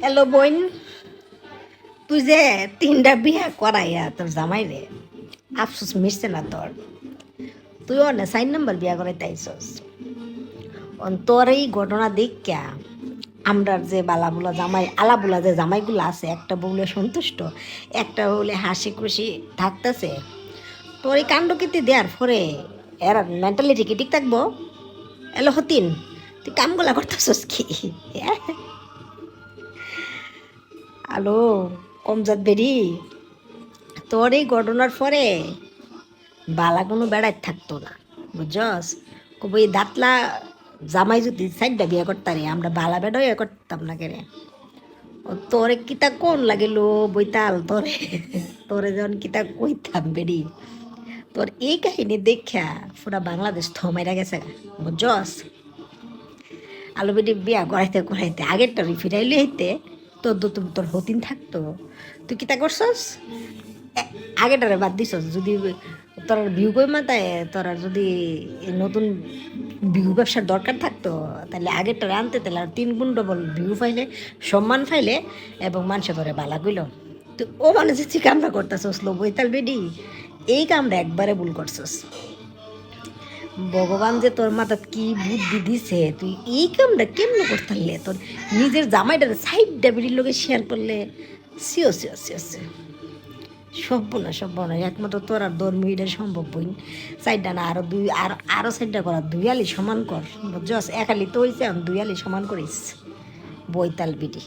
Hello বোন, তুই যে তিনটা বিয়া করাইয়া তোর জামাই রে আফসোস মিশছে না তোর? তুইও না 4 নম্বর বিয়া করাইতে আইসস। তোর এই ঘটনা দেখিয়া আমরা যে বালাবুলা জামাই আলাবুলা যে জামাইগুলো আছে, একটা বউলে সন্তুষ্ট, একটা বউলে হাসি খুশি থাকতেছে। তোর এই কাণ্ডকীর্তি দেওয়ার পরে এর মেন্টালিটি কি ঠিক থাকবো? এলো হতিন, তুই কামগুলা করতেছস কি? হ্যালো, কমজাত বেরি, তোর এই ঘটনার পরে বালা কোনো বেড়াই থাকতো না, বুঝছস? কব এই দাঁতলা জামাই যদি সাইডটা বিয়ে করতারে আমরা বালা বেড়াই করতাম না কেরে। ও তোরে কিতা কোন লাগিল বইতাল তোরে, তোরে যখন কিতা কইতাম বেরি, তোর এই কাহিনী দেখা পুরা বাংলাদেশ থমাইরা গেছে, বুঝছস? আলু বেটি বিয়া করাইতে করাইতে আগেরটা ফিরাইলে হইতে তোর তোর হতিন থাকতো। তুই কিতা করছস? আগেটারে বাদ দিছস। যদি তোর ভিউ কই মাথায় তোর যদি নতুন ভিউ ব্যবসার দরকার থাকতো, তাহলে আগেরটারে আনতে তাহলে আর 3 গুণ ডবল ভিউ পাইলে, সম্মান পাইলে, এবং মানুষে ধরে বালা কইল। তুই ও মানে যে তুই কামটা করতেছস লো বইতাল বেডি, এই কামটা একবারে ভুল করছস। ভগবান যে তোর মাথাত কি বুদ্ধি দিছে, তুই এই কামটা কেমনে করতারলে? তোর নিজের জামাইটার সাইডটা বেরির লোকে শেয়ার করলে সিও সিও সিও সিও সব্য না একমাত্র তোর আর ধর্মীয়টা সম্ভব বই। সাইডটা না আরো দুই আরো সাইডটা করা, 2 আলি সমান কর, বুঝছস? 1 আলি তো হয়েছে, 2 আলি সমান করিস বইতাল বিটি।